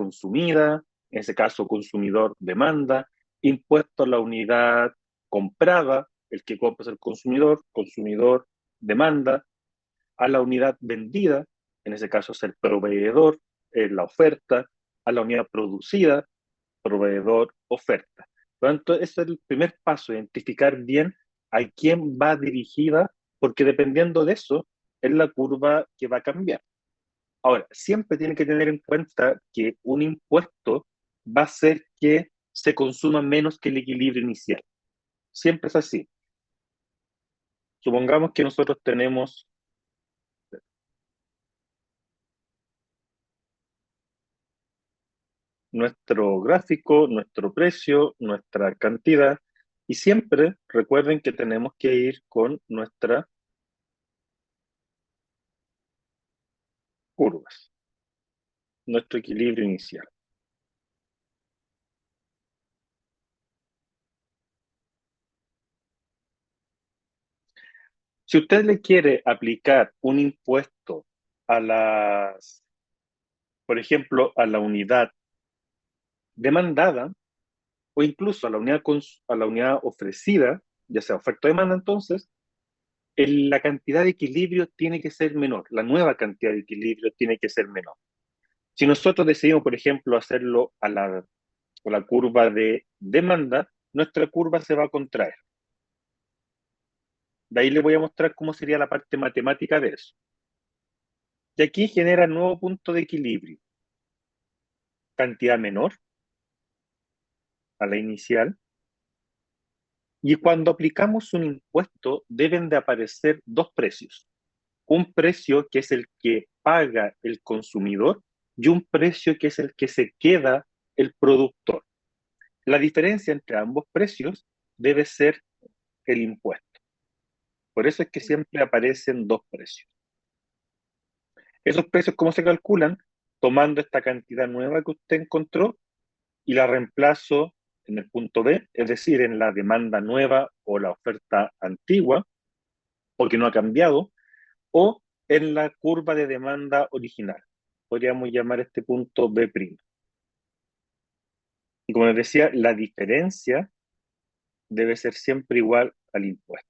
consumida, en ese caso consumidor demanda, impuesto a la unidad comprada, el que compra es el consumidor, consumidor demanda, a la unidad vendida, en ese caso es el proveedor, la oferta, a la unidad producida, proveedor, oferta. Por lo tanto, ese es el primer paso, identificar bien a quién va dirigida, porque dependiendo de eso, es la curva que va a cambiar. Ahora, siempre tiene que tener en cuenta que un impuesto va a hacer que se consuma menos que el equilibrio inicial. Siempre es así. Supongamos que nosotros tenemos nuestro gráfico, nuestro precio, nuestra cantidad, y siempre recuerden que tenemos que ir con nuestras curvas, nuestro equilibrio inicial. Si usted le quiere aplicar un impuesto a las, por ejemplo, a la unidad demandada, o incluso a la unidad ofrecida, ya sea oferta o demanda, entonces, la cantidad de equilibrio tiene que ser menor, la nueva cantidad de equilibrio tiene que ser menor. Si nosotros decidimos, por ejemplo, hacerlo a la curva de demanda, nuestra curva se va a contraer. De ahí le voy a mostrar cómo sería la parte matemática de eso. Y aquí genera nuevo punto de equilibrio. Cantidad menor a la inicial. Y cuando aplicamos un impuesto, deben de aparecer dos precios. Un precio que es el que paga el consumidor y un precio que es el que se queda el productor. La diferencia entre ambos precios debe ser el impuesto. Por eso es que siempre aparecen dos precios. Esos precios, ¿cómo se calculan? Tomando esta cantidad nueva que usted encontró y la reemplazo en el punto B, es decir, en la demanda nueva o la oferta antigua, porque no ha cambiado, o en la curva de demanda original. Podríamos llamar este punto B'. Y como les decía, la diferencia debe ser siempre igual al impuesto.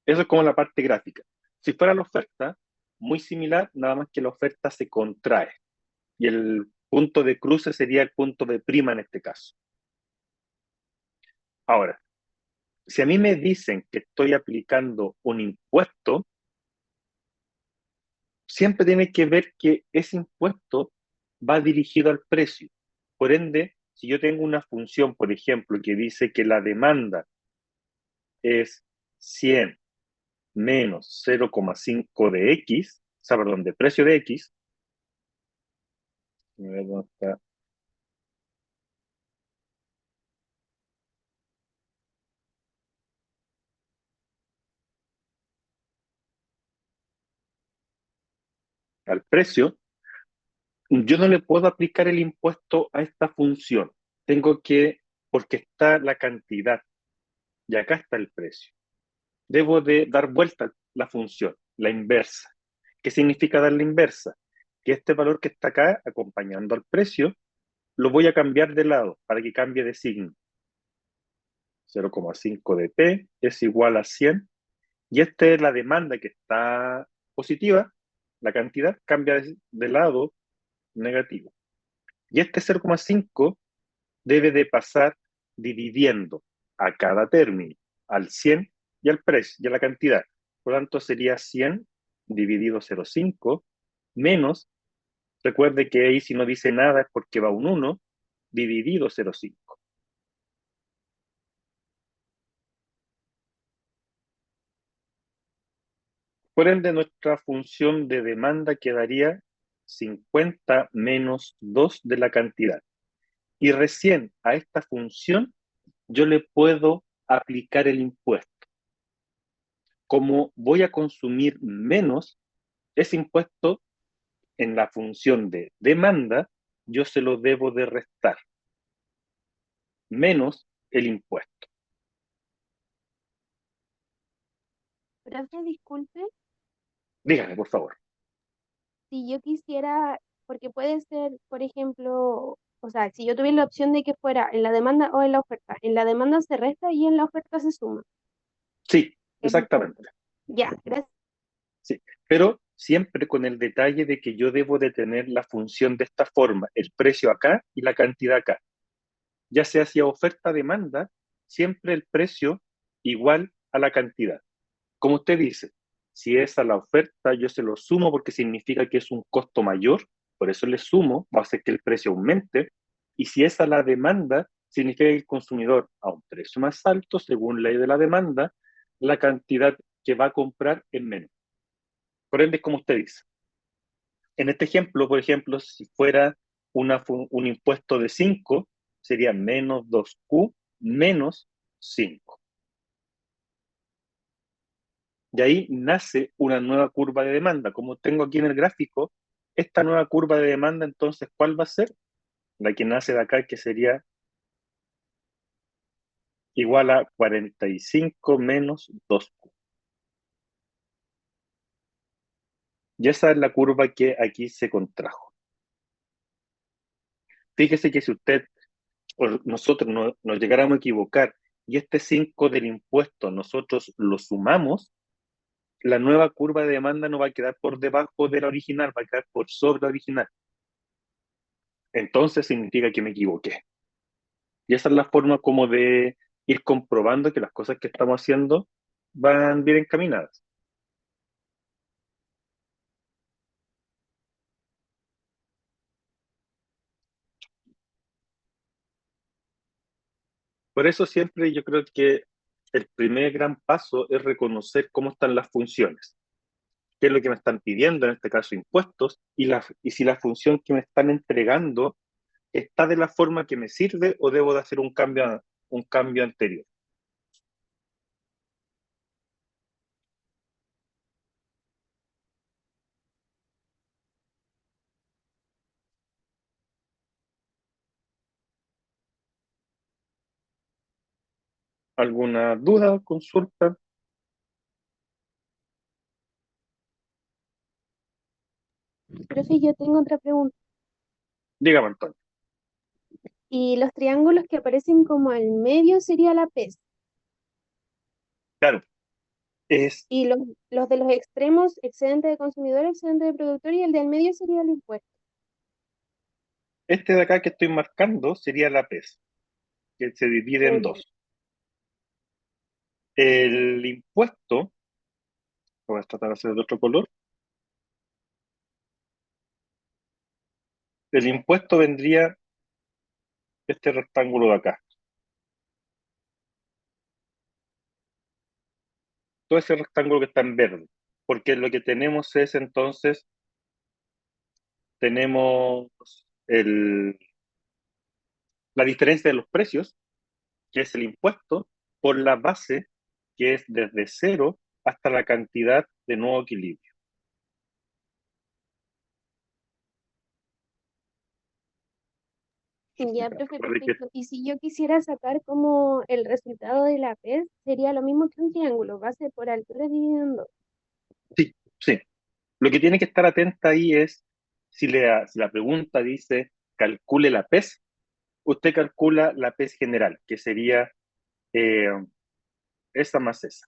Eso es como la parte gráfica. Si fuera la oferta, muy similar, nada más que la oferta se contrae. Y el punto de cruce sería el punto B' en este caso. Ahora, si a mí me dicen que estoy aplicando un impuesto, siempre tiene que ver que ese impuesto va dirigido al precio. Por ende, si yo tengo una función, por ejemplo, que dice que la demanda es 100 menos 0,5 de X, o sea, perdón, de precio de X, a ver dónde está, al precio, yo no le puedo aplicar el impuesto a esta función. Tengo que, porque está la cantidad y acá está el precio. Debo de dar vuelta la función, la inversa. ¿Qué significa dar la inversa? Que este valor que está acá, acompañando al precio, lo voy a cambiar de lado para que cambie de signo. 0,5 de P es igual a 100. Y esta es la demanda que está positiva, la cantidad cambia de lado negativo. Y este 0,5 debe de pasar dividiendo a cada término, al 100 y al precio, y a la cantidad. Por lo tanto, sería 100 dividido 0,5 menos, recuerde que ahí si no dice nada es porque va un 1, dividido 0,5. Por ende, nuestra función de demanda quedaría 50 menos 2 de la cantidad. Y recién a esta función yo le puedo aplicar el impuesto. Como voy a consumir menos, ese impuesto en la función de demanda, yo se lo debo de restar, menos el impuesto. Profe, disculpe, Dígame, por favor. si yo quisiera porque puede ser, por ejemplo, o sea, si yo tuviera la opción de que fuera en la demanda o en la oferta, en la demanda se resta y en la oferta se suma. Sí, Es diferente. exactamente. Ya, gracias. Sí, pero siempre con el detalle de que yo debo de tener la función de esta forma, el precio acá y la cantidad acá. Ya sea hacia oferta-demanda, siempre el precio igual a la cantidad. Como usted dice, si es a la oferta, yo se lo sumo porque significa que es un costo mayor, por eso le sumo, va a hacer que el precio aumente, y si es a la demanda, significa que el consumidor a un precio más alto, según ley de la demanda, la cantidad que va a comprar es menos. Por ende, es como usted dice. En este ejemplo, por ejemplo, si fuera un impuesto de 5, sería menos 2Q menos 5. De ahí nace una nueva curva de demanda. Como tengo aquí en el gráfico, esta nueva curva de demanda, entonces, ¿cuál va a ser? La que nace de acá, que sería igual a 45 menos 2Q. Y esa es la curva que aquí se contrajo. Fíjese que si usted o nosotros nos llegáramos a equivocar y este 5 del impuesto nosotros lo sumamos, la nueva curva de demanda no va a quedar por debajo de la original, va a quedar por sobre la original. Entonces significa que me equivoqué. Y esa es la forma como de ir comprobando que las cosas que estamos haciendo van bien encaminadas. Por eso siempre yo creo que el primer gran paso es reconocer cómo están las funciones, qué es lo que me están pidiendo, en este caso impuestos, y si la función que me están entregando está de la forma que me sirve o debo de hacer un cambio anterior. ¿Alguna duda, consulta? Profe, yo tengo otra pregunta. Dígame, Antonio. Y los triángulos que aparecen como al medio sería la PES. Claro, es Y los de los extremos, excedente de consumidor, excedente de productor, y el del medio sería el impuesto. este de acá que estoy marcando sería la PES, que se divide en Ya. dos. El impuesto, voy a tratar de hacer de otro color, el impuesto vendría este rectángulo de acá, todo ese rectángulo que está en verde, porque lo que tenemos es entonces, tenemos la diferencia de los precios, que es el impuesto, por la base, que es desde cero hasta la cantidad de nuevo equilibrio. Ya, profe, Recuerde que perfecto. Y si yo quisiera sacar como el resultado de la PES, sería lo mismo que un triángulo, base por altura dividido en dos. sí, sí. Lo que tiene que estar atenta ahí es, si la pregunta dice calcule la PES, usted calcula la PES general, que sería eh, esa más esa,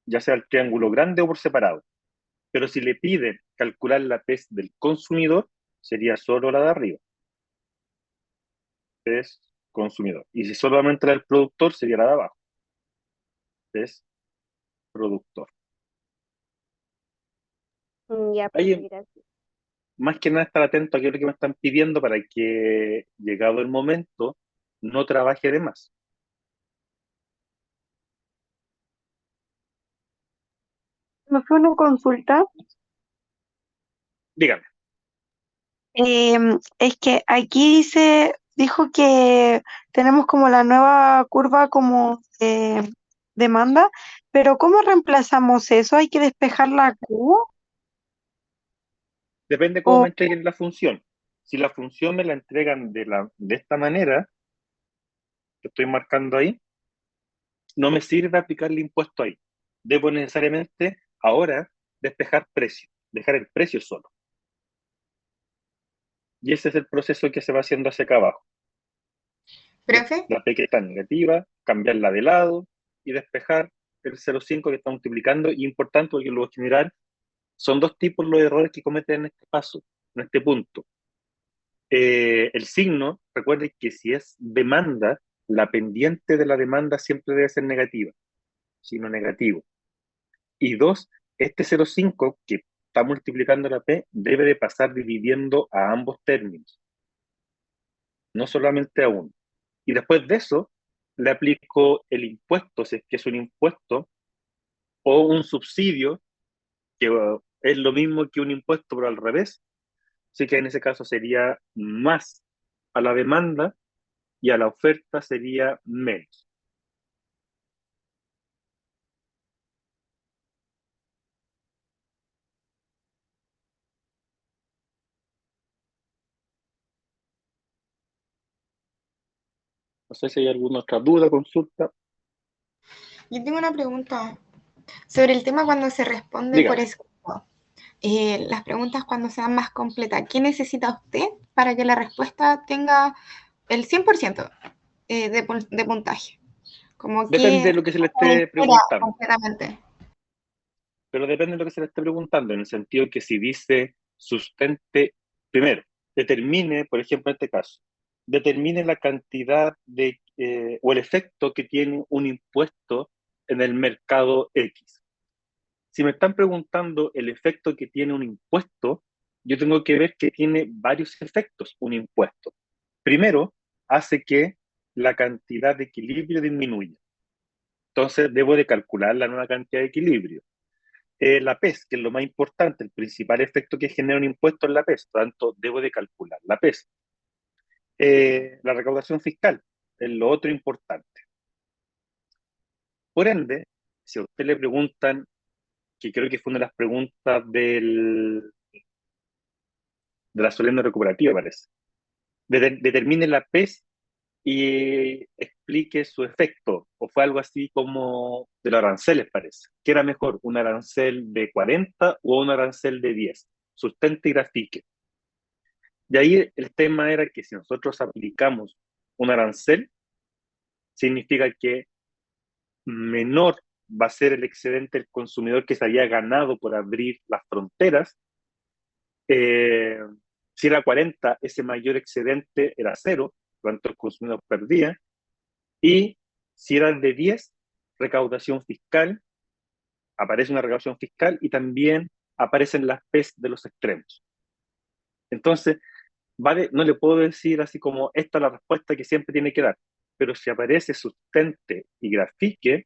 ya sea el triángulo grande o por separado. Pero si le piden calcular la PES del consumidor, sería solo la de arriba, PES consumidor. Y si solamente la del productor, sería la de abajo, PES productor. Ya, profe, Ahí, gracias. más que nada, estar atento a qué es lo que me están pidiendo para que, llegado el momento, no trabaje de más. Me fue una consulta. Dígame. Es que aquí dijo que tenemos como la nueva curva como de demanda, pero ¿cómo reemplazamos eso? ¿Hay que despejar la Q? Depende cómo O me entreguen la función. Si la función me la entregan de esta manera, que estoy marcando ahí, no me sirve aplicar el impuesto ahí. Debo necesariamente ahora despejar precio, dejar el precio solo. Y ese es el proceso que se va haciendo hacia acá abajo. Profe, La P que está negativa, cambiarla de lado y despejar el 0,5 que está multiplicando. Y importante, porque luego general son dos tipos los errores que cometen en este paso, en este punto. El signo, recuerden que si es demanda, la pendiente de la demanda siempre debe ser negativa, signo negativo. Y dos, este 0,5 que está multiplicando la P debe de pasar dividiendo a ambos términos, no solamente a uno. Y después de eso, le aplico el impuesto, si es que es un impuesto, o un subsidio, que es lo mismo que un impuesto, pero al revés. Así que en ese caso sería más a la demanda y a la oferta sería menos. No sé si hay alguna otra duda, consulta. yo tengo una pregunta sobre el tema cuando se responde por Dígame. escrito. Las preguntas cuando sean más completas. ¿Qué necesita usted para que la respuesta tenga el 100% de puntaje? Como Depende de que lo que se le se esté entera preguntando. completamente. Pero depende de lo que se le esté preguntando, en el sentido que si dice sustente, primero, determine, por ejemplo, en este caso, determine la cantidad de, o el efecto que tiene un impuesto en el mercado X. Si me están preguntando el efecto que tiene un impuesto, yo tengo que ver que tiene varios efectos un impuesto. Primero, hace que la cantidad de equilibrio disminuya. Entonces, debo de calcular la nueva cantidad de equilibrio. La PES, que es lo más importante, el principal efecto que genera un impuesto es la PES, por lo tanto, debo de calcular la PES. La recaudación fiscal es lo otro importante. Por ende, si a usted le preguntan, que creo que fue una de las preguntas de la solemne recuperativa, parece, determine la PES y explique su efecto, o fue algo así como de los aranceles, parece. ¿Qué era mejor, un arancel de 40 o un arancel de 10? Sustente y grafique. Y ahí el tema era que si nosotros aplicamos un arancel, significa que menor va a ser el excedente del consumidor que se había ganado por abrir las fronteras. Si era 40, ese mayor excedente era cero, cuánto el consumidor perdía. Y si era de 10, recaudación fiscal, aparece una recaudación fiscal y también aparecen las PES de los extremos. Entonces, vale, no le puedo decir así como esta es la respuesta que siempre tiene que dar, pero si aparece sustente y grafique,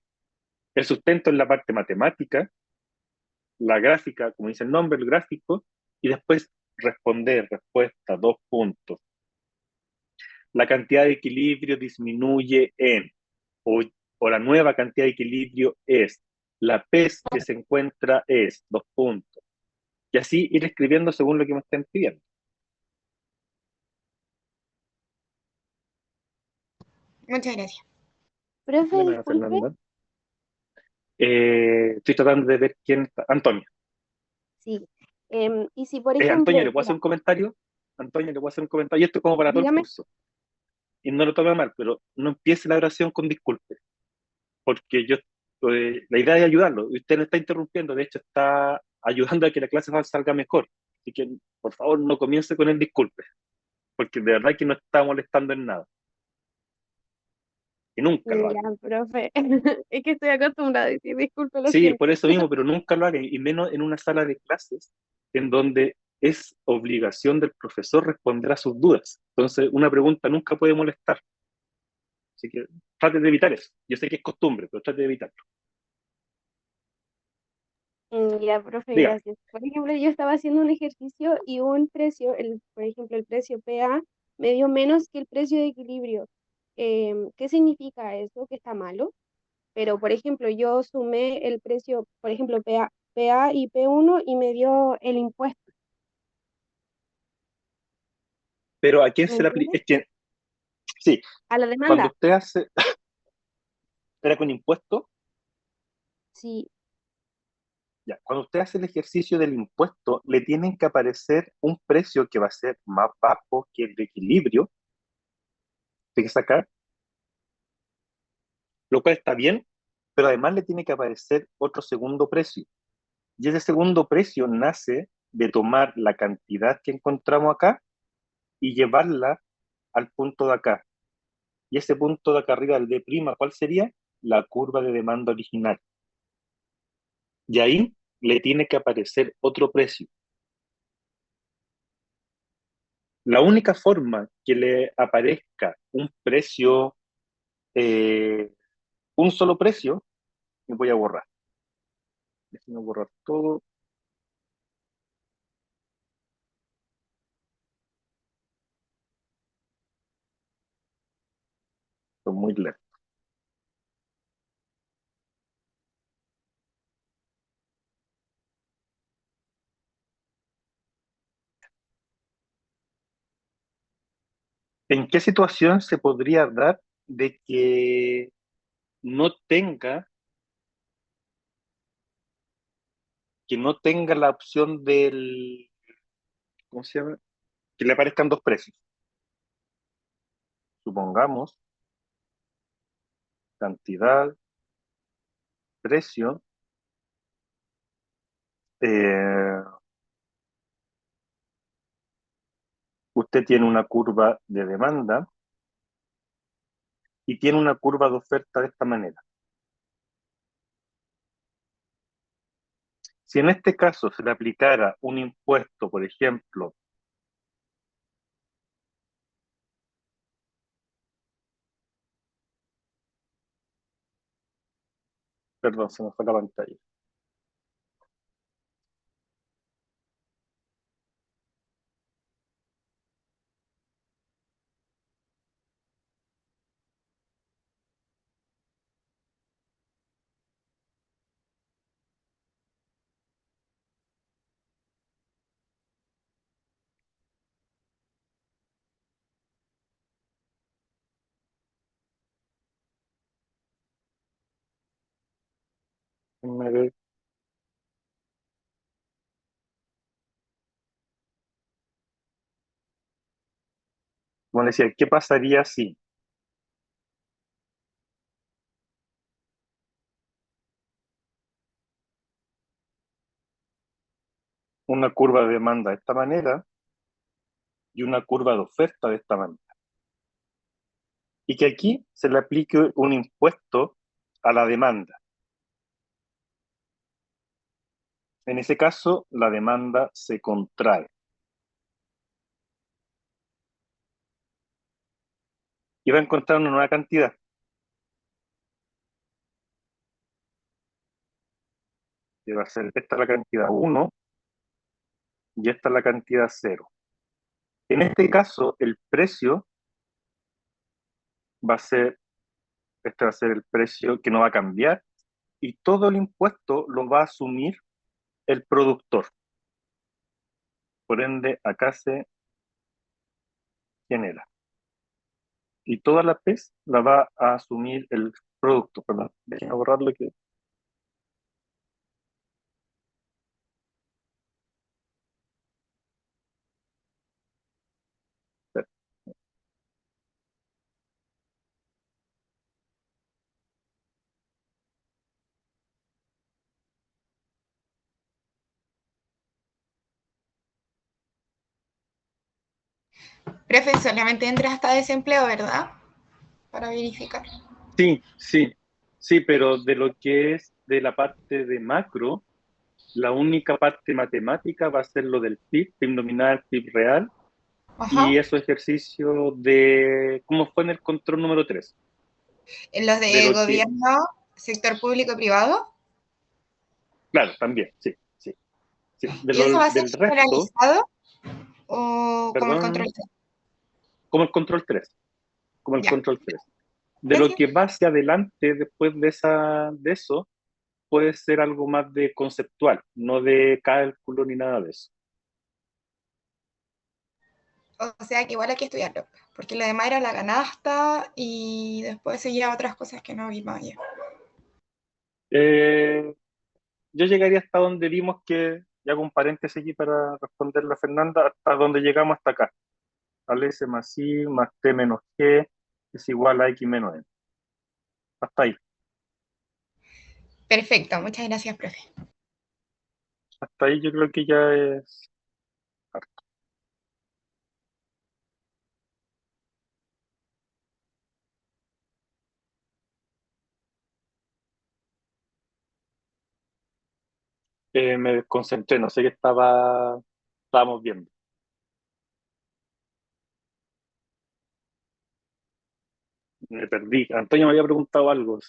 el sustento es la parte matemática, la gráfica, como dice el nombre, el gráfico, y después responder, respuesta, dos puntos. La cantidad de equilibrio disminuye en, o, o la nueva cantidad de equilibrio es, la PES que se encuentra es, dos puntos. Y así ir escribiendo según lo que me estén pidiendo. Muchas gracias. Profe, Bueno, disculpe, Fernanda. Estoy tratando de ver quién está. Antonio. sí. Y si, por ejemplo, Antonio, ¿le puedo hacer un comentario? Antonio, ¿le puedo hacer un comentario? Y esto es como para todo el dígame, curso. Y no lo tome mal, pero no empiece la oración con disculpe. Porque yo, la idea es ayudarlo. Y usted no está interrumpiendo, de hecho está ayudando a que la clase salga mejor. Así que, por favor, no comience con el disculpe. Porque de verdad que no está molestando en nada. Y nunca lo haga. ya, profe, es que estoy acostumbrada a decir disculpe, lo Sí, siento. por eso mismo, pero nunca lo haga, y menos en una sala de clases en donde es obligación del profesor responder a sus dudas. Entonces, una pregunta nunca puede molestar. Así que trate de evitar eso. Yo sé que es costumbre, pero trate de evitarlo. Ya, profe, Dígame. gracias. Por ejemplo, yo estaba haciendo un ejercicio y un precio, por ejemplo, el precio PA me dio menos que el precio de equilibrio. ¿Qué significa eso? Que está malo. Pero, por ejemplo, yo sumé el precio, por ejemplo, PA y P1 y me dio el impuesto. Pero ¿a quién ¿Me se le aplica? entiendes? Es que, sí, A la cuando demanda. usted hace, espera con impuesto, Sí, Ya, cuando usted hace el ejercicio del impuesto, le tienen que aparecer un precio que va a ser más bajo que el de equilibrio que sacar, lo cual está bien, pero además le tiene que aparecer otro segundo precio. Y ese segundo precio nace de tomar la cantidad que encontramos acá y llevarla al punto de acá. Y ese punto de acá arriba, el D', ¿cuál sería? La curva de demanda original. Y ahí le tiene que aparecer otro precio. La única forma que le aparezca un precio, un solo precio, me voy a borrar. Déjenme borrar todo. Esto es muy lento. ¿En qué situación se podría dar de que no tenga, la opción del, ¿cómo se llama? Que le aparezcan dos precios? Supongamos cantidad, precio, eh, usted tiene una curva de demanda y tiene una curva de oferta de esta manera. Si en este caso se le aplicara un impuesto, por ejemplo, perdón, se me fue la pantalla. Déjenme ver. Como le decía, ¿qué pasaría si una curva de demanda de esta manera y una curva de oferta de esta manera? Y que aquí se le aplique un impuesto a la demanda. En ese caso, la demanda se contrae. Y va a encontrar una nueva cantidad, que va a ser, esta es la cantidad 1 y esta es la cantidad 0. En este caso, el precio va a ser, este va a ser el precio que no va a cambiar y todo el impuesto lo va a asumir el productor. Por ende, acá se genera. Y toda la PES la va a asumir el producto. Perdón, déjenme borrarlo que... Prefe, solamente entra hasta desempleo, ¿verdad? Para verificar. Sí, sí, sí, pero de lo que es de la parte de macro, la única parte matemática va a ser lo del PIB, PIB nominal, PIB real, y Ajá. esos ejercicios de cómo fue en el control número 3. En los De de lo que, gobierno, sector público y privado. claro, también, sí, sí, sí. ¿Y eso va a ser Del resto, generalizado o como el control perdón, 3? como el control 3, como el Ya, control 3. De lo gracias. que va hacia adelante después de eso, puede ser algo más de conceptual, no de cálculo ni nada de eso. O sea que igual hay que estudiarlo, porque lo demás era la canasta y después seguía otras cosas que no vi más allá. Eh, yo llegaría hasta donde vimos que, ya hago un paréntesis aquí para responderle a Fernanda, hasta donde llegamos hasta acá. Al S más I más T menos G es igual a X menos N. Hasta ahí. Perfecto, muchas gracias, profe. Hasta ahí yo creo que ya es harto. Me desconcentré, no sé qué estábamos viendo. Me perdí. Antonio me había preguntado algo,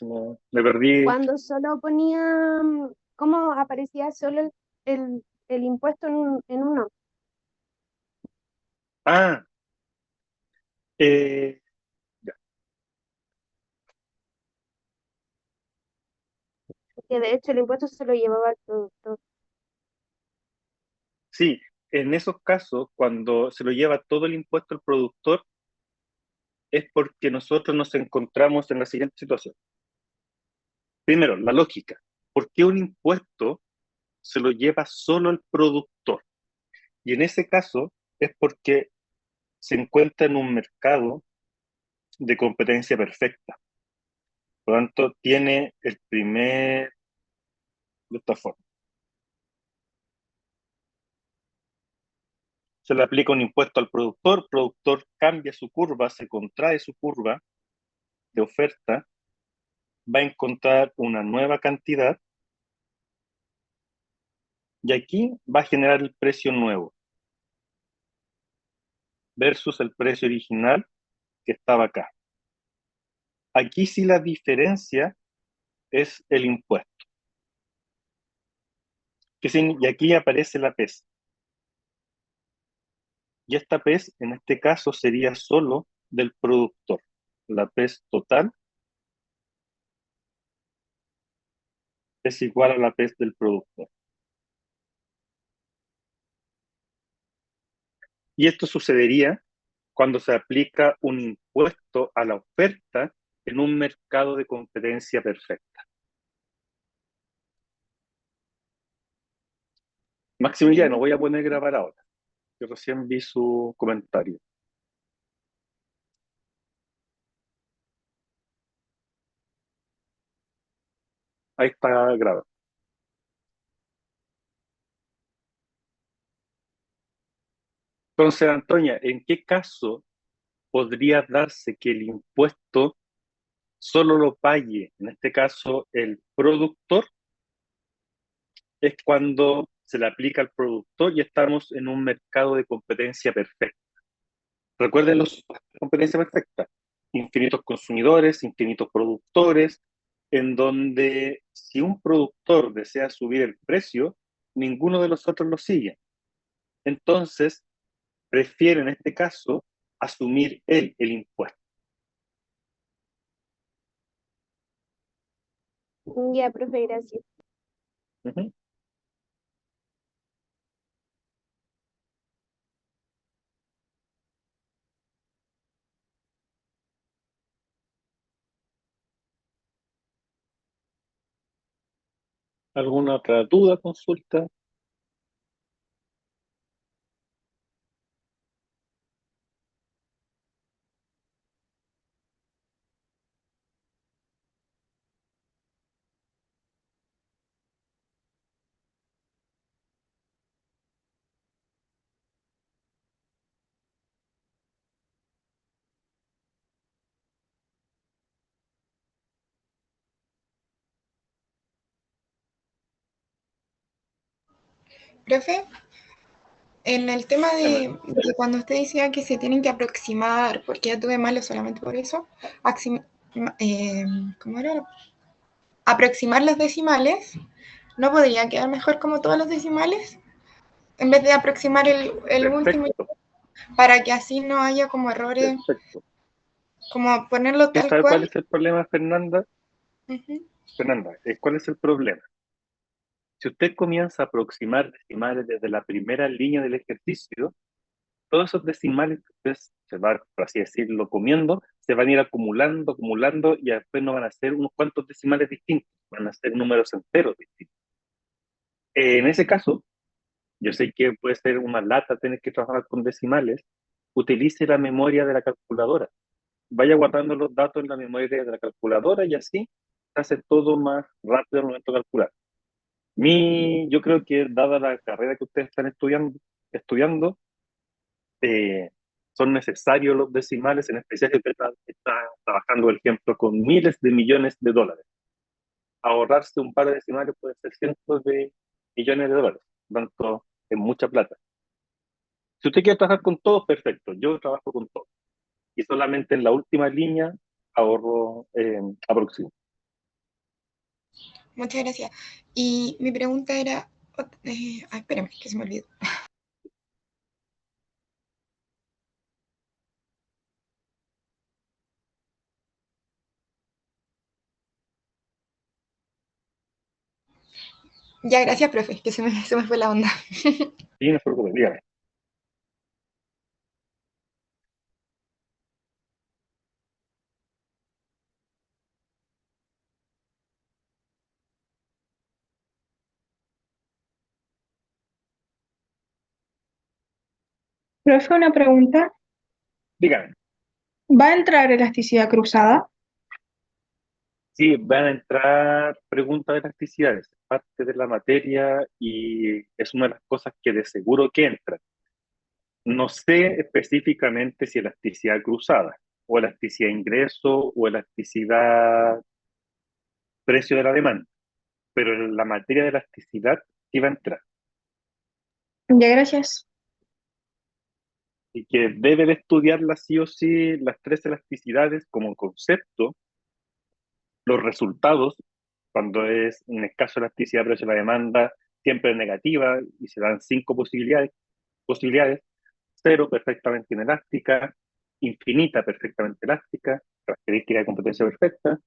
me perdí. Cuando solo ponía, ¿cómo aparecía solo el impuesto en uno? Ah, eh, ya. Que de hecho el impuesto se lo llevaba el productor. Sí, en esos casos, cuando se lo lleva todo el impuesto al productor, es porque nosotros nos encontramos en la siguiente situación. Primero, la lógica. ¿Por qué un impuesto se lo lleva solo el productor? Y en ese caso es porque se encuentra en un mercado de competencia perfecta. Por lo tanto, tiene el primer, de esta forma. Se le aplica un impuesto al productor cambia su curva, se contrae su curva de oferta, va a encontrar una nueva cantidad y aquí va a generar el precio nuevo versus el precio original que estaba acá. Aquí sí la diferencia es el impuesto. Y aquí aparece la PES. Y esta PES en este caso sería solo del productor. La PES total es igual a la PES del productor. Y esto sucedería cuando se aplica un impuesto a la oferta en un mercado de competencia perfecta. Maximiliano, voy a poner grabar ahora. Yo recién vi su comentario. Ahí está grabado. Entonces, Antonia, ¿en qué caso podría darse que el impuesto solo lo pague, en este caso, el productor? Es cuando se le aplica al productor y estamos en un mercado de competencia perfecta. Recuerden los competencia perfecta, infinitos consumidores, infinitos productores, en donde si un productor desea subir el precio, ninguno de los otros lo sigue. Entonces, prefiere en este caso asumir él el impuesto. Ya, profe, gracias. Ujú. ¿Alguna otra duda, consulta? Profe, en el tema de cuando usted decía que se tienen que aproximar, porque ya tuve malo solamente por eso, ¿cómo era? Aproximar los decimales, ¿no podría quedar mejor como todos los decimales? En vez de aproximar el último, Perfecto, para que así no haya como errores, perfecto. como ponerlo ¿Quién tal sabe cuál cual. es el problema, Fernanda? Ujú. Fernanda, ¿cuál es el problema? Si usted comienza a aproximar decimales desde la primera línea del ejercicio, todos esos decimales que usted se va, por así decirlo, comiendo, se van a ir acumulando, acumulando, y después no van a ser unos cuantos decimales distintos, van a ser números enteros distintos. En ese caso, yo sé que puede ser una lata tener que trabajar con decimales, utilice la memoria de la calculadora. Vaya guardando los datos en la memoria de la calculadora y así se hace todo más rápido al momento de calcular. Yo creo que dada la carrera que ustedes están estudiando son necesarios los decimales, en especial si usted está trabajando, por ejemplo, con miles de millones de dólares. Ahorrarse un par de decimales puede ser cientos de millones de dólares, tanto es mucha plata. Si usted quiere trabajar con todos, perfecto. Yo trabajo con todos. Y solamente en la última línea ahorro aproximado. Muchas gracias. Y mi pregunta era, espérame, que se me olvidó. Ya, gracias, profe, que se me fue la onda. Sí, no se preocupe, dígame. Profe, una pregunta. Dígame. ¿Va a entrar elasticidad cruzada? Sí, van a entrar preguntas de elasticidades, parte de la materia y es una de las cosas que de seguro que entra. No sé específicamente si elasticidad cruzada o elasticidad ingreso o elasticidad precio de la demanda, pero en la materia de elasticidad sí va a entrar Ya, gracias. y que debe de estudiarlas sí o sí las tres elasticidades como concepto, los resultados, cuando es un escaso elasticidad precio de la demanda, siempre es negativa y se dan cinco posibilidades, cero perfectamente inelástica, infinita perfectamente elástica, característica de competencia perfecta,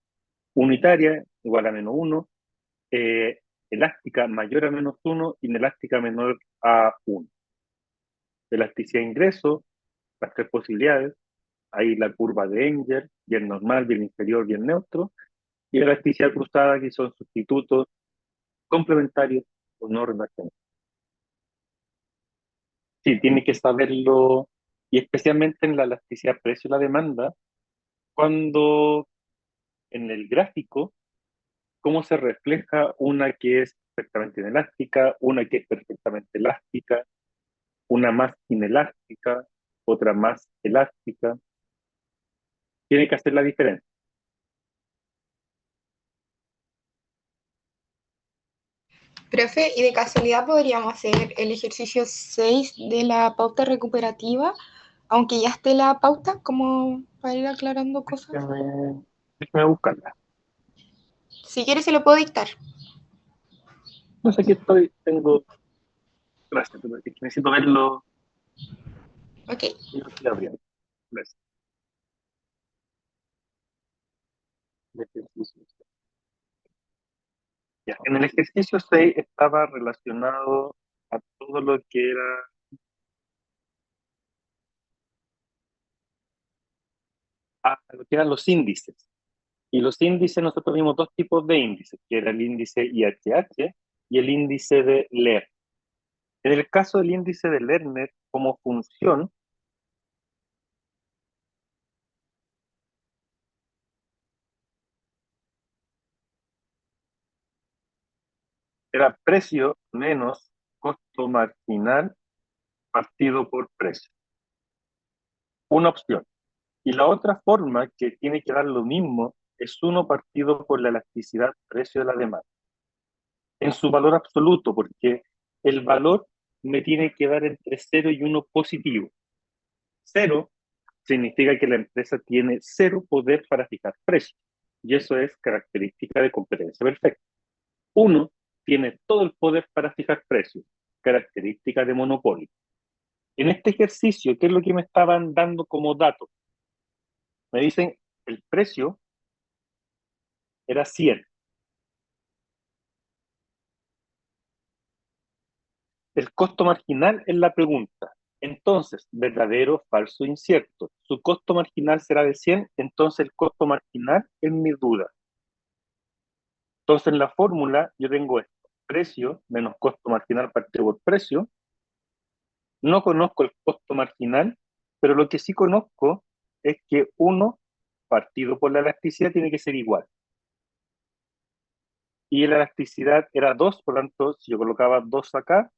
unitaria igual a menos uno, eh, elástica mayor a menos uno, inelástica menor a uno. Elasticidad de ingreso, las tres posibilidades, ahí la curva de Engel, bien normal, bien inferior, bien neutro, y elasticidad cruzada, que son sustitutos complementarios o no relacionados. Sí, tiene que saberlo, y especialmente en la elasticidad precio y la demanda, cuando en el gráfico, cómo se refleja una que es perfectamente inelástica, una que es perfectamente elástica, una más inelástica, otra más elástica. Tiene que hacer la diferencia. Profe, ¿y de casualidad podríamos hacer el ejercicio 6 de la pauta recuperativa, aunque ya esté la pauta, como para ir aclarando cosas? Déjame buscarla. Si quiere se lo puedo dictar. No sé, aquí tengo. Gracias, pero es que necesito verlo. Ok. Y lo estoy abriendo. Gracias. Ya, en el ejercicio 6 estaba relacionado a todo lo que era a lo que eran los índices. Y los índices, nosotros vimos dos tipos de índices, que era el índice IHH y el índice de Lerner. En el caso del índice de Lerner, como función, era precio menos costo marginal partido por precio. Una opción. Y la otra forma que tiene que dar lo mismo es uno partido por la elasticidad precio de la demanda. En su valor absoluto, porque el valor me tiene que dar entre 0 y 1 positivo. 0 significa que la empresa tiene cero poder para fijar precios. Y eso es característica de competencia perfecta. 1 tiene todo el poder para fijar precios, característica de monopolio. En este ejercicio, ¿qué es lo que me estaban dando como dato? Me dicen, el precio era 100. El costo marginal es la pregunta. Entonces, verdadero, falso, incierto. Su costo marginal será de 100, entonces el costo marginal es mi duda. Entonces, en la fórmula yo tengo esto. precio menos costo marginal partido por precio. No conozco el costo marginal, pero lo que sí conozco es que 1 partido por la elasticidad tiene que ser igual. Y la elasticidad era 2, por lo tanto, si yo colocaba 2 acá,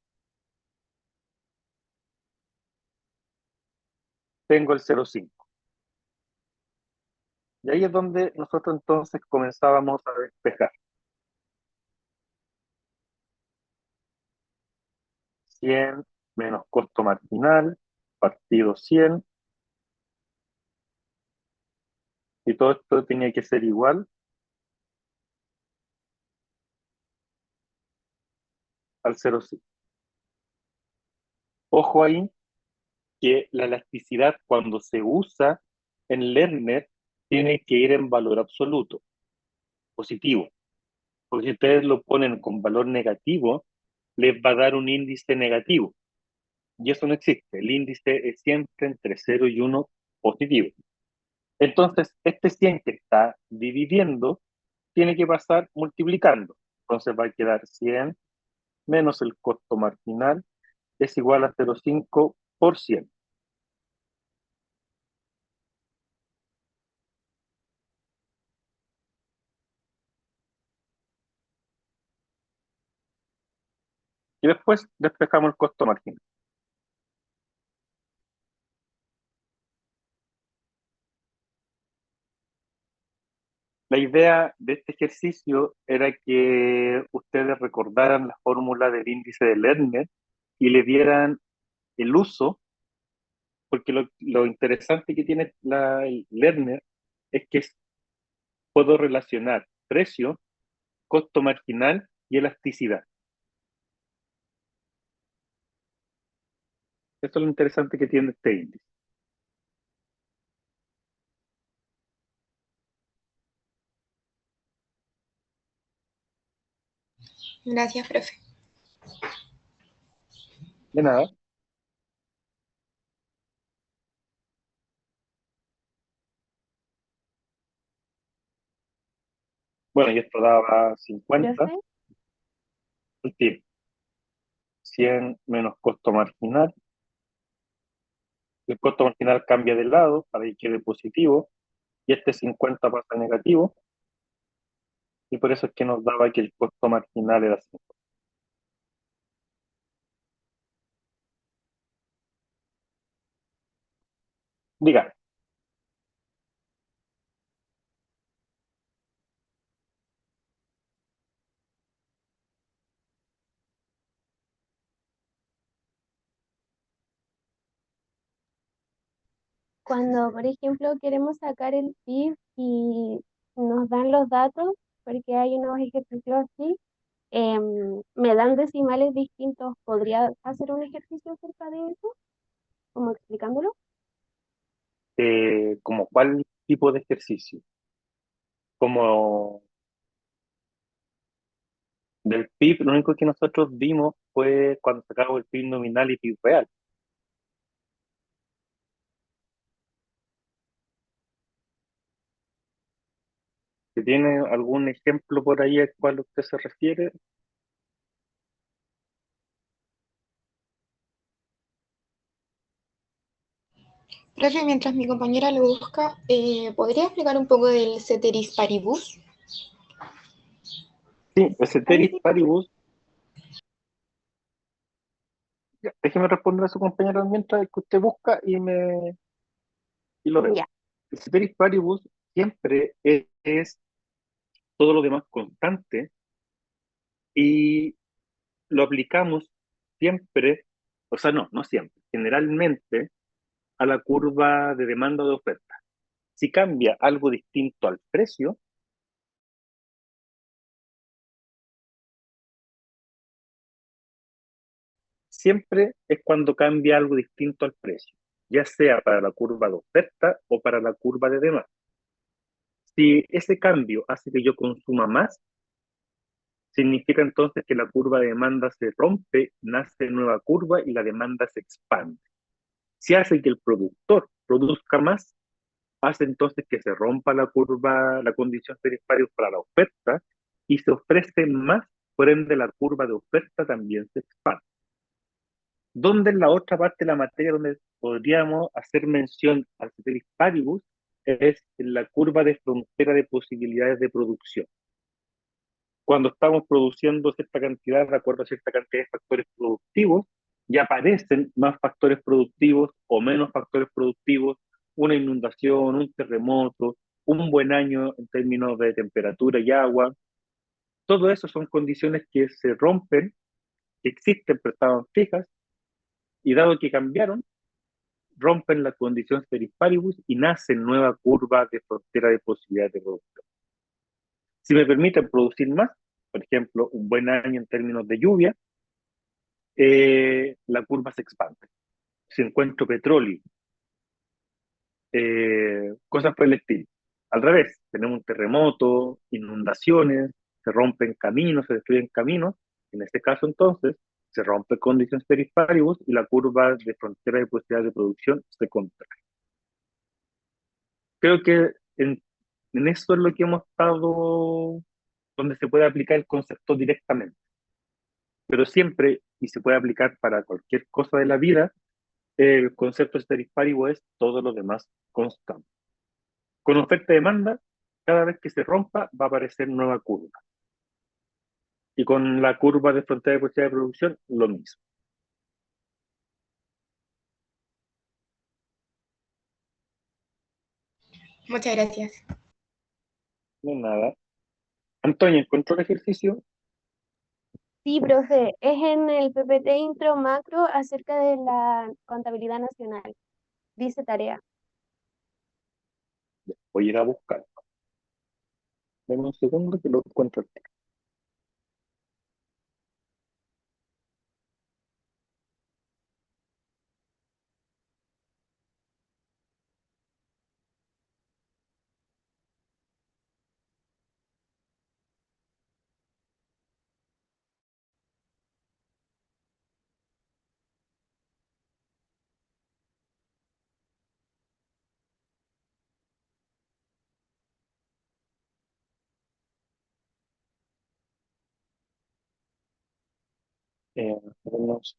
tengo el 0,5. Y ahí es donde nosotros entonces comenzábamos a despejar. 100 menos costo marginal, partido 100, y todo esto tenía que ser igual al 0,5. Ojo ahí que la elasticidad cuando se usa en Lerner tiene que ir en valor absoluto, positivo. Porque si ustedes lo ponen con valor negativo, les va a dar un índice negativo. Y eso no existe. El índice es siempre entre 0 y 1 positivo. Entonces, este 100 que está dividiendo tiene que pasar multiplicando. Entonces va a quedar 100 menos el costo marginal es igual a 0,5%. Y después despejamos el costo marginal. La idea de este ejercicio era que ustedes recordaran la fórmula del índice de Lerner y le dieran el uso, porque lo interesante que tiene el Lerner es que puedo relacionar precio, costo marginal y elasticidad. Eso es lo interesante que tiene este índice. Gracias, profe. De nada. Bueno, y esto daba 50, Profe, el tiro. 100 menos costo marginal. El costo marginal cambia de lado para que quede positivo y este 50 pasa a negativo y por eso es que nos daba que el costo marginal era 50. Diga, cuando, por ejemplo, queremos sacar el PIB y nos dan los datos, porque hay unos ejercicios así, me dan decimales distintos, ¿podría hacer un ejercicio acerca de eso? Como explicándolo. ¿como cuál tipo de ejercicio? Como del PIB, lo único que nosotros vimos fue cuando sacamos el PIB nominal y PIB real. Si tiene algún ejemplo por ahí al cual usted se refiere, Profe, mientras mi compañera lo busca, ¿podría explicar un poco del ceteris paribus? sí, el ceteris Ahí paribus. Ya, déjeme responder a su compañero mientras que usted busca y lo sí, veo. ya. El ceteris paribus siempre es todo lo demás constante y lo aplicamos siempre, o sea, no siempre, generalmente a la curva de demanda o de oferta. Si cambia algo distinto al precio, siempre es cuando cambia algo distinto al precio, ya sea para la curva de oferta o para la curva de demanda. Si ese cambio hace que yo consuma más, significa entonces que la curva de demanda se rompe, nace nueva curva y la demanda se expande. Si hace que el productor produzca más, hace entonces que se rompa la curva, la condición de disparo para la oferta y se ofrece más por ende la curva de oferta también se expande. Donde en la otra parte de la materia donde podríamos hacer mención al ceteris paribus es en la curva de frontera de posibilidades de producción. Cuando estamos produciendo cierta cantidad de acuerdo a cierta cantidad de factores productivos, ya aparecen más factores productivos o menos factores productivos, una inundación, un terremoto, un buen año en términos de temperatura y agua. Todo eso son condiciones que se rompen, que existen pero estaban fijas, y dado que cambiaron, rompen la condición ceteris paribus y nace nueva curva de frontera de posibilidades de producción. Si me permiten producir más, por ejemplo, un buen año en términos de lluvia, la curva se expande. Si encuentro petróleo, cosas por el estilo. Al revés, tenemos un terremoto, inundaciones, se rompen caminos, se destruyen caminos. En este caso, entonces, se rompe condición ceteris paribus y la curva de frontera de posibilidades de producción se contrae. Creo que en eso es lo que hemos estado, donde se puede aplicar el concepto directamente. Pero siempre, y se puede aplicar para cualquier cosa de la vida, el concepto ceteris paribus es todo lo demás constante. Con oferta y demanda, cada vez que se rompa va a aparecer nueva curva. Y con la curva de frontera de posibilidad de producción, lo mismo. Muchas gracias. No es nada. Antonio, ¿encontró el ejercicio? Sí, profe, es en el PPT intro macro acerca de la contabilidad nacional. Dice tarea. Voy a ir a buscar. Dame un segundo que lo encuentro. No sé.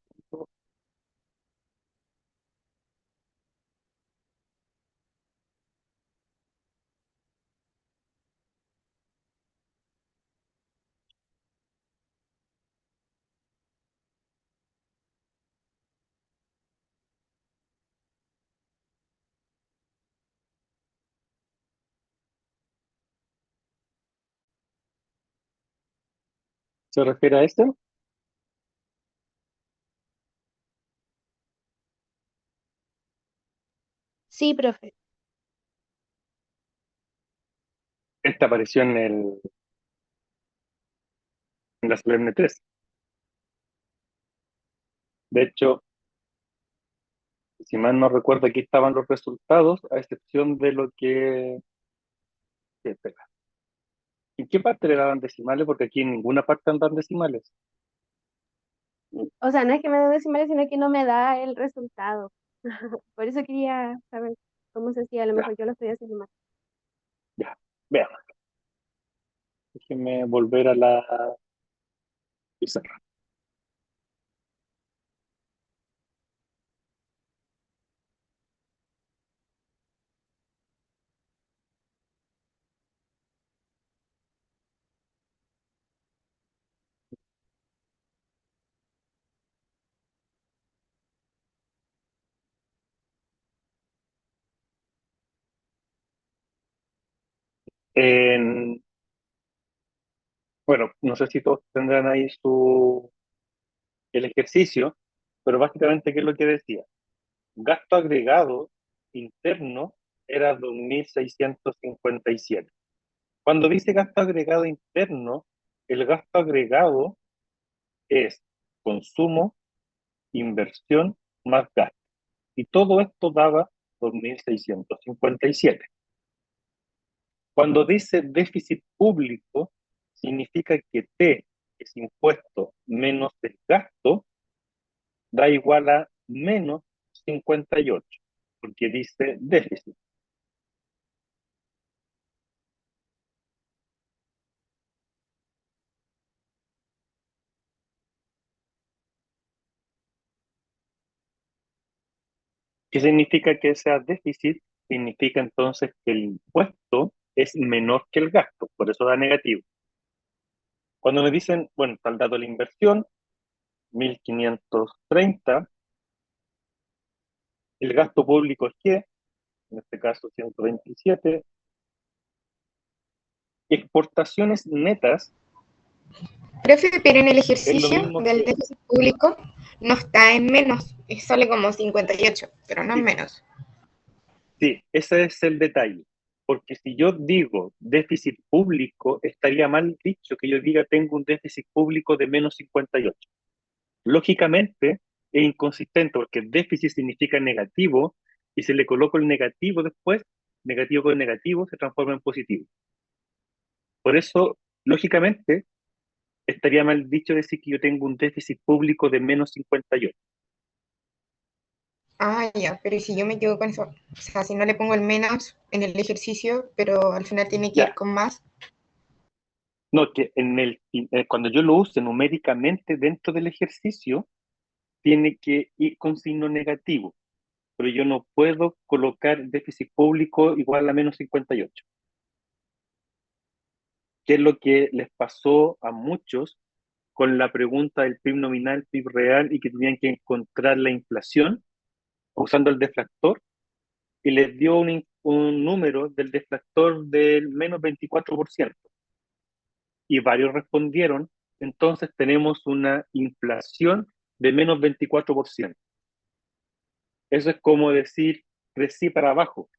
¿Se refiere a esto? Sí, profe. Esta apareció en la Solemne 3. De hecho, si mal no recuerdo, aquí estaban los resultados, a excepción de lo que... espera. ¿En qué parte le daban decimales? Porque aquí en ninguna parte andan decimales. O sea, no es que me dé decimales, sino que no me da el resultado. Por eso quería saber cómo se hacía. A lo Ya, mejor yo lo estoy haciendo mal. ya. Veamos. Déjenme volver a la pizarra. En- bueno, no sé si todos tendrán ahí el ejercicio, pero básicamente, ¿qué es lo que decía? Gasto agregado interno era 2.657. Cuando dice gasto agregado interno, el gasto agregado es consumo, inversión más gasto. Y todo esto daba 2.657. Cuando dice déficit público, significa que T es impuesto menos el gasto, da igual a menos 58, porque dice déficit. ¿Qué significa que sea déficit? Significa entonces que el impuesto es menor que el gasto, por eso da negativo. Cuando me dicen, bueno, está el dato de la inversión, 1.530, el gasto público es ¿qué? En este caso 127, exportaciones netas Profe, pero en el es lo ejercicio mismo del que, déficit público no está en menos, sale como 58, pero no en sí, menos. sí, ese es el detalle, porque si yo digo déficit público, estaría mal dicho que yo diga tengo un déficit público de menos 58. Lógicamente es inconsistente porque déficit significa negativo y si le coloco el negativo después, negativo con negativo se transforma en positivo. Por eso, lógicamente, estaría mal dicho decir que yo tengo un déficit público de menos 58. Ah, ya, pero ¿y si yo me equivoco con eso? O sea, si no le pongo el menos en el ejercicio, pero al final tiene que ir Ya, con más. no, que cuando yo lo use numéricamente dentro del ejercicio, tiene que ir con signo negativo, pero yo no puedo colocar déficit público igual a menos 58. ¿Qué es lo que les pasó a muchos con la pregunta del PIB nominal, PIB real, y que tenían que encontrar la inflación usando el deflactor, y les dio un número del deflactor del menos 24%? Y varios respondieron, entonces tenemos una inflación de menos 24%. Eso es como decir, crecí para abajo.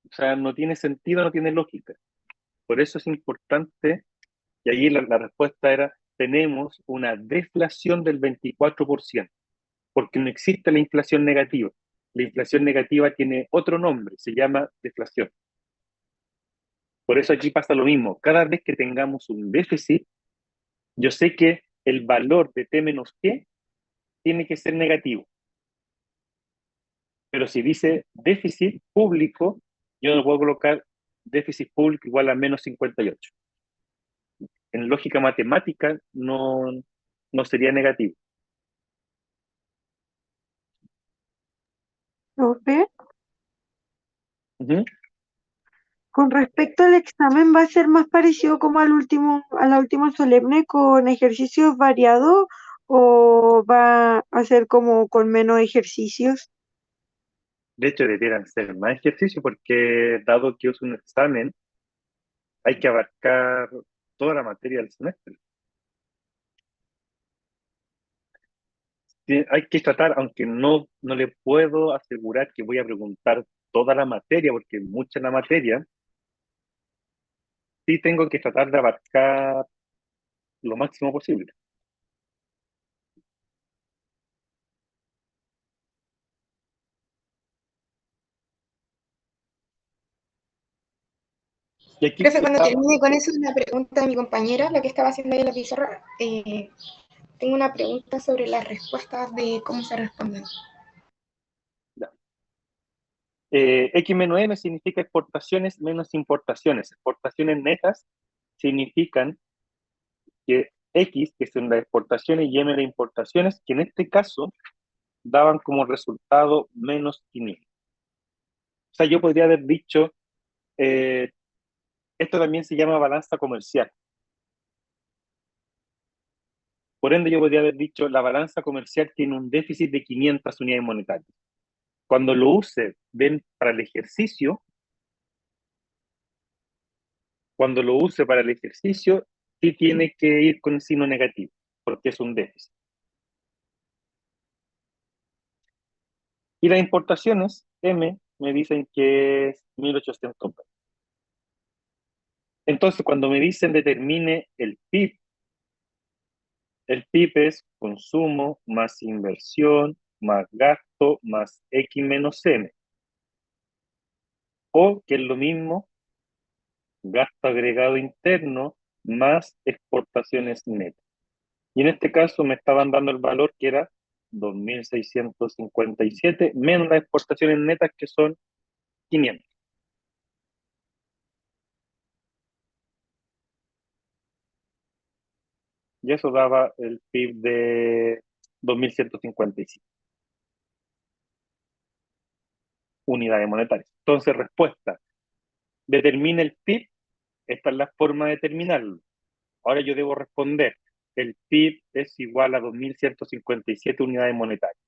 O sea, no tiene sentido, no tiene lógica. Por eso es importante, y ahí la respuesta era, tenemos una deflación del 24%, porque no existe la inflación negativa. La inflación negativa tiene otro nombre, se llama deflación. Por eso aquí pasa lo mismo. Cada vez que tengamos un déficit, yo sé que el valor de T menos G tiene que ser negativo. Pero si dice déficit público, yo no puedo colocar déficit público igual a menos 58. En lógica matemática no sería negativo. Profe, Ujú. con respecto al examen, ¿va a ser más parecido como a la última solemne con ejercicios variados o va a ser como con menos ejercicios? De hecho, debieran ser más ejercicio porque dado que es un examen, hay que abarcar toda la materia del semestre. Hay que tratar, aunque no le puedo asegurar que voy a preguntar toda la materia, porque es mucha la materia, sí tengo que tratar de abarcar lo máximo posible. Y aquí Profe, cuando estaba, termine con eso, una pregunta de mi compañera, la que estaba haciendo ahí en la pizarra. Tengo una pregunta sobre las respuestas de cómo se responden. ya. X menos M significa exportaciones menos importaciones. Exportaciones netas significan que X, que son las exportaciones, y M de importaciones, que en este caso daban como resultado menos 500. O sea, yo podría haber dicho, eh, esto también se llama balanza comercial. Por ende, yo podría haber dicho, la balanza comercial tiene un déficit de 500 unidades monetarias. Cuando lo use para el ejercicio, cuando lo use para el ejercicio, sí tiene que ir con el signo negativo, porque es un déficit. Y las importaciones, M, me dicen que es 1.800. Entonces, cuando me dicen determine el PIB es consumo más inversión más gasto más X menos M. O, que es lo mismo, gasto agregado interno más exportaciones netas. Y en este caso me estaban dando el valor que era 2.657 menos las exportaciones netas que son 500. Y eso daba el PIB de 2.155. unidades monetarias. Entonces, respuesta, determina el PIB, esta es la forma de determinarlo. Ahora yo debo responder, el PIB es igual a 2.157 unidades monetarias.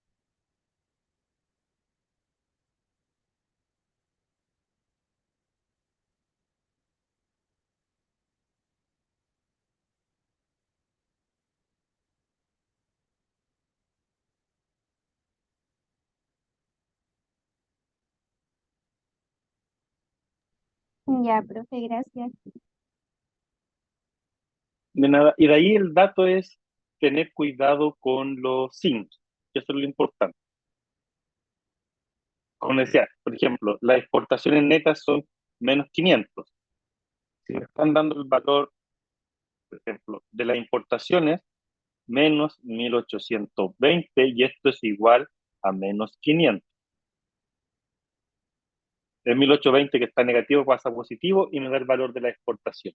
Ya, profe, gracias. De nada. Y de ahí el dato es tener cuidado con los signos. Eso es lo importante. Como decía, por ejemplo, las exportaciones netas son menos 500. Si me están dando el valor, por ejemplo, de las importaciones, menos 1.820, y esto es igual a menos 500. El 1.820 que está negativo pasa a positivo y me da el valor de la exportación.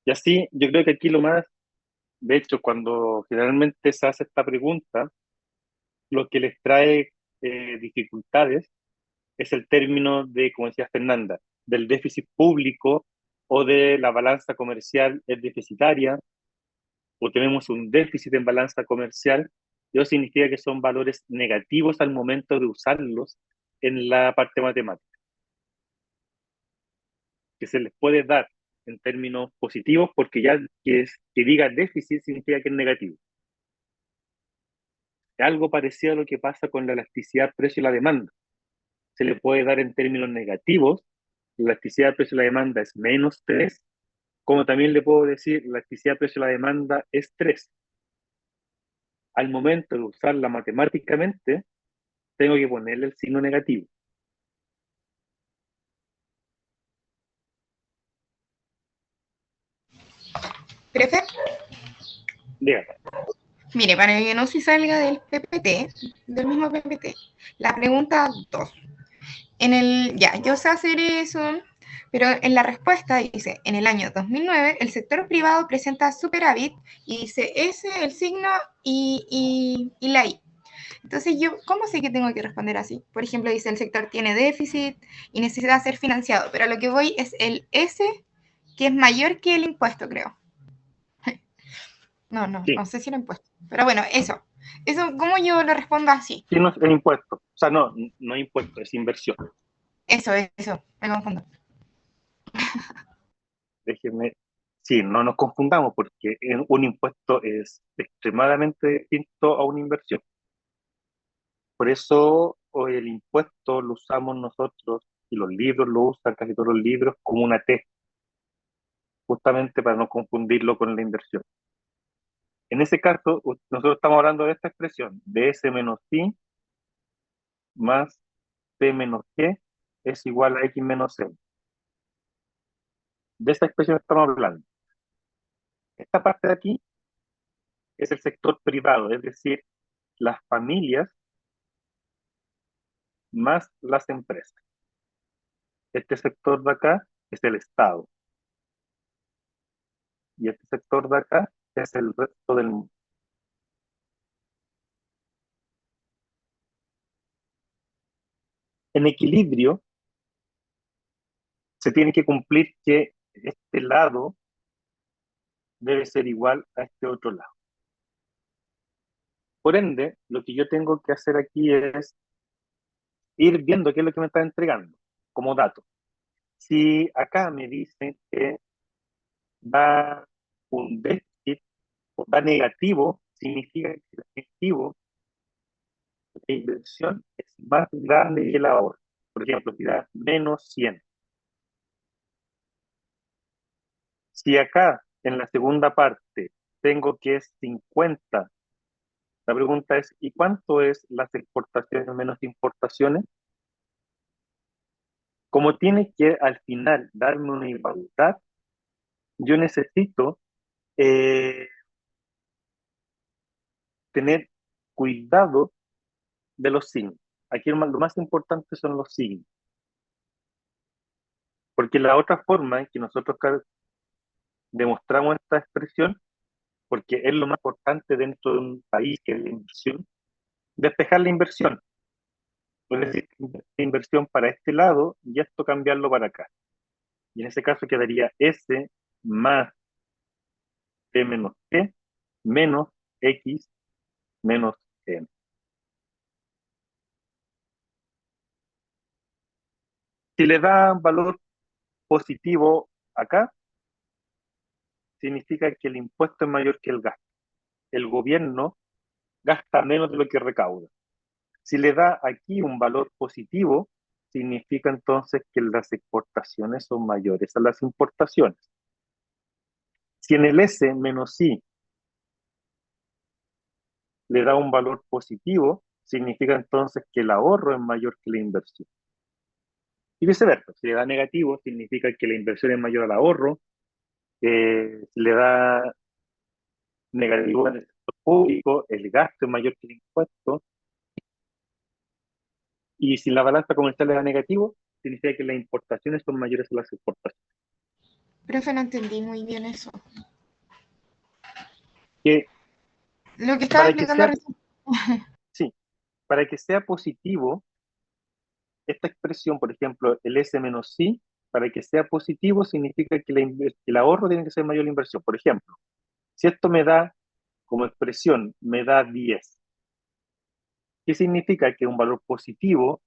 Y así, yo creo que aquí lo más, de hecho, cuando generalmente se hace esta pregunta, lo que les trae dificultades es el término de, como decía Fernanda, del déficit público o de la balanza comercial es deficitaria o tenemos un déficit en balanza comercial. Eso significa que son valores negativos al momento de usarlos en la parte matemática, que se les puede dar en términos positivos porque ya que diga déficit significa que es negativo. Algo parecido a lo que pasa con la elasticidad precio y la demanda. Se le puede dar en términos negativos, la elasticidad precio y la demanda es menos 3, como también le puedo decir la elasticidad precio y la demanda es 3. Al momento de usarla matemáticamente, tengo que ponerle el signo negativo. Profe, Dígame. mire, para que no se salga del PPT, del mismo PPT, la pregunta 2. Ya, yo sé hacer eso, pero en la respuesta dice, en el año 2009 el sector privado presenta superávit y dice ese, el signo y la I. Entonces yo, ¿cómo sé que tengo que responder así? Por ejemplo, dice el sector tiene déficit y necesita ser financiado, pero a lo que voy es el S que es mayor que el impuesto, creo. Sí, No sé si lo impuesto. Pero bueno, eso. Eso, ¿cómo yo lo respondo así? sí, no es impuesto. O sea, no es impuesto, es inversión. Eso, me confundo. Déjenme, sí, no nos confundamos porque un impuesto es extremadamente distinto a una inversión. Por eso el impuesto lo usamos nosotros y los libros lo usan, casi todos los libros, como una T, justamente para no confundirlo con la inversión. En ese caso, nosotros estamos hablando de esta expresión, de S menos I más P menos G es igual a X menos C. De esta expresión estamos hablando. Esta parte de aquí es el sector privado, es decir, las familias más las empresas. Este sector de acá es el Estado. Y este sector de acá es el resto del mundo. En equilibrio, se tiene que cumplir que este lado debe ser igual a este otro lado. Por ende, lo que yo tengo que hacer aquí es ir viendo qué es lo que me está entregando como dato. Si acá me dicen que da un déficit o da negativo, significa que el objetivo de inversión es más grande que el ahorro. Por ejemplo, si da menos 100. Si acá en la segunda parte tengo que es 50, la pregunta es, ¿y cuánto es las exportaciones menos importaciones? Como tiene que al final darme una igualdad, yo necesito eh, tener cuidado de los signos. Aquí lo más importante son los signos, porque la otra forma en que nosotros demostramos esta expresión, porque es lo más importante dentro de un país que es la inversión, despejar la inversión. Puede decir inversión para este lado y esto cambiarlo para acá. Y en ese caso quedaría S más T menos T menos X menos M. Si le da valor positivo acá, significa que el impuesto es mayor que el gasto. El gobierno gasta menos de lo que recauda. Si le da aquí un valor positivo, significa entonces que las exportaciones son mayores a las importaciones. Si en el S menos I le da un valor positivo, significa entonces que el ahorro es mayor que la inversión. Y viceversa, si le da negativo, significa que la inversión es mayor al ahorro. Si le da negativo en el sector público, el gasto es mayor que el impuesto. Y si la balanza comercial le da negativo, significa que las importaciones son mayores a las exportaciones. Profe, no entendí muy bien eso. Que Lo que estaba para que explicando sea, recién. sí, para que sea positivo, esta expresión, por ejemplo, el S menos I, para que sea positivo significa que el ahorro tiene que ser mayor a la inversión. Por ejemplo, si esto me da, como expresión, me da 10, ¿qué significa? Que es un valor positivo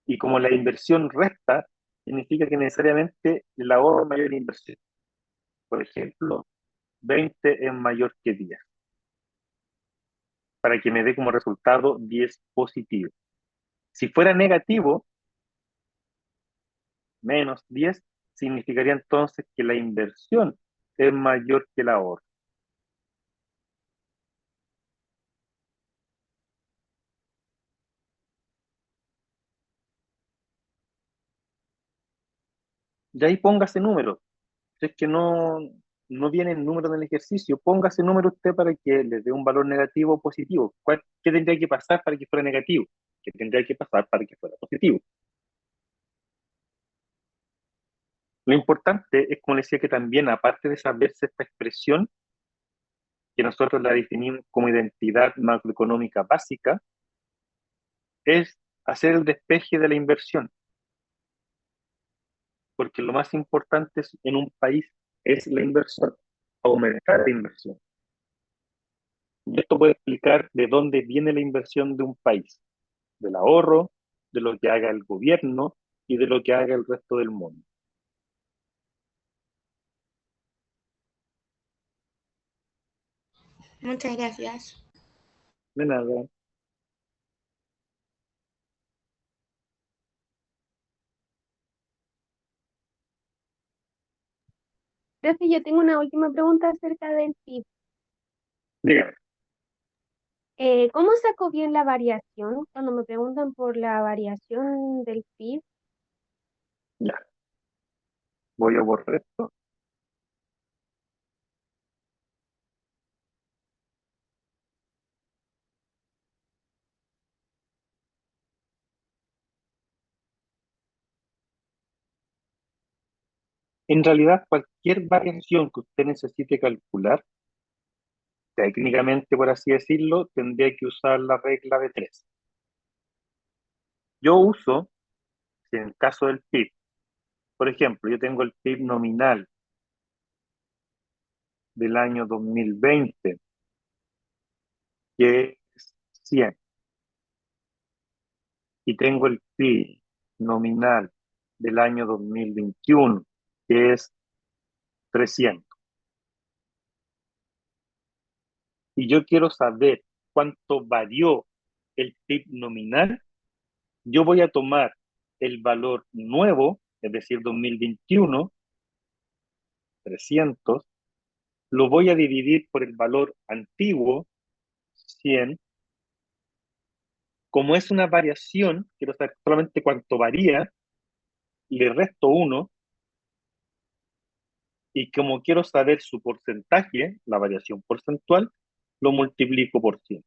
y como la inversión resta, significa que necesariamente el ahorro es mayor a la inversión. Por ejemplo, 20 es mayor que 10, para que me dé como resultado 10 positivo. Si fuera negativo, menos 10, significaría entonces que la inversión es mayor que el ahorro. Y ahí póngase número. Si es que no viene el número en el ejercicio, póngase número usted para que le dé un valor negativo o positivo. ¿Qué tendría que pasar para que fuera negativo? ¿Qué tendría que pasar para que fuera positivo? Lo importante es, como les decía, que también, aparte de saberse esta expresión, que nosotros la definimos como identidad macroeconómica básica, es hacer el despeje de la inversión, porque lo más importante en un país es la inversión, aumentar la inversión. Y esto puede explicar de dónde viene la inversión de un país, del ahorro, de lo que haga el gobierno y de lo que haga el resto del mundo. Muchas gracias. De nada. Profe, yo tengo una última pregunta acerca del PIB. Dígame. ¿Cómo saco bien la variación? Cuando me preguntan por la variación del PIB, Ya, voy a borrar esto. En realidad, cualquier variación que usted necesite calcular, técnicamente, por así decirlo, tendría que usar la regla de 3. Yo uso, en el caso del PIB, por ejemplo, yo tengo el PIB nominal del año 2020, que es 100, y tengo el PIB nominal del año 2021, que es 300. Y yo quiero saber cuánto varió el PIB nominal, yo voy a tomar el valor nuevo, es decir, 2021, 300, lo voy a dividir por el valor antiguo, 100. Como es una variación, quiero saber solamente cuánto varía, le resto 1, y como quiero saber su porcentaje, la variación porcentual, lo multiplico por 100.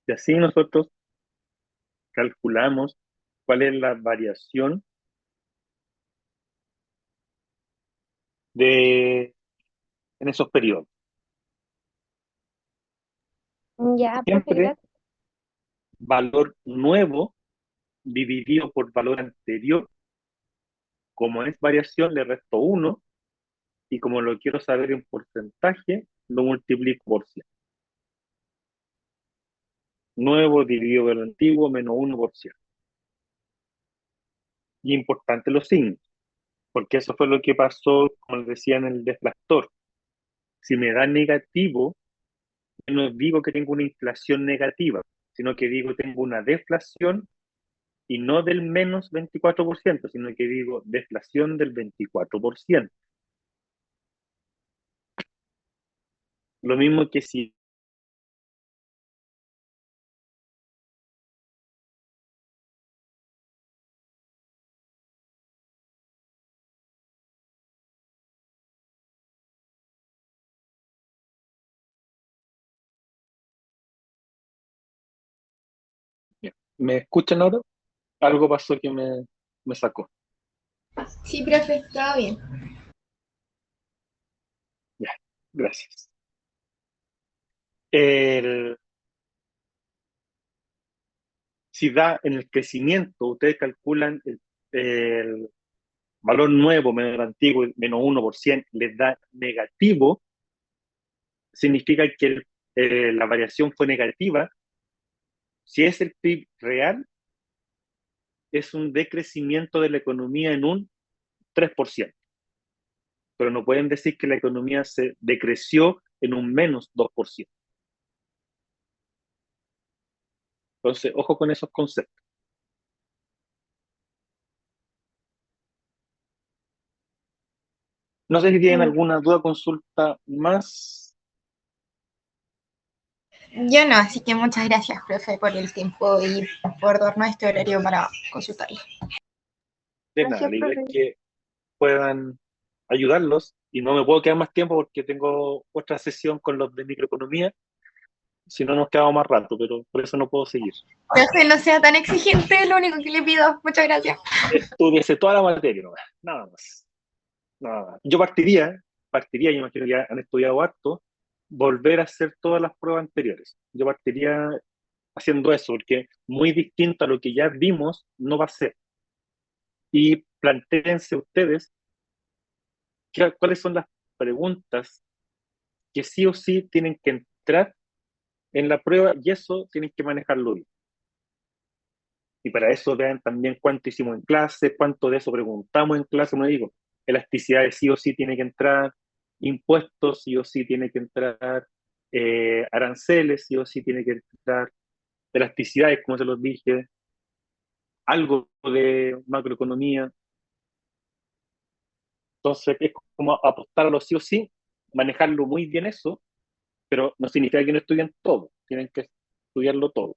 Y así nosotros calculamos cuál es la variación en esos periodos. Ya, profe, Siempre gracias. valor nuevo dividido por valor anterior. Como es variación, le resto 1 y como lo quiero saber en porcentaje, lo multiplico por 100. Nuevo dividido por el antiguo menos 1 por 100. Y importante los signos, porque eso fue lo que pasó, como les decía, en el deflactor. Si me da negativo, yo no digo que tengo una inflación negativa, sino que digo tengo una deflación y no del menos 24%, sino que digo deflación del 24%. Lo mismo que si ¿me escuchan ahora? Algo pasó que me sacó. Sí, profe, todo bien. Ya, gracias. El, si da en el crecimiento, ustedes calculan el valor nuevo menos el antiguo, menos 1%, les da negativo, significa que la variación fue negativa. Si es el PIB real, es un decrecimiento de la economía en un 3%. Pero no pueden decir que la economía se decreció en un menos 2%. Entonces, ojo con esos conceptos. No sé si tienen Mm, alguna duda, consulta más. Yo no, así que muchas gracias, profe, por el tiempo y por darnos este horario para consultarlo. De nada, Gracias, la idea es profe. que puedan ayudarlos y no me puedo quedar más tiempo porque tengo otra sesión con los de microeconomía, si no nos quedamos más rato, pero por eso no puedo seguir. Profe, no sea tan exigente, es lo único que le pido. Muchas gracias. Estudiese toda la materia, nada más. Nada más. Yo partiría, yo imagino que ya han estudiado harto, volver a hacer todas las pruebas anteriores. Yo partiría haciendo eso, porque muy distinto a lo que ya vimos no va a ser. Y plantéense ustedes cuáles son las preguntas que sí o sí tienen que entrar en la prueba y eso tienen que manejarlo bien. Y para eso vean también cuánto hicimos en clase, cuánto de eso preguntamos en clase, como digo, elasticidad sí o sí tiene que entrar, impuestos sí o sí tiene que entrar, aranceles sí o sí tiene que entrar, elasticidades, como se los dije, algo de macroeconomía. Entonces es como apostar a los sí o sí, manejarlo muy bien eso, pero no significa que no estudien todo, tienen que estudiarlo todo.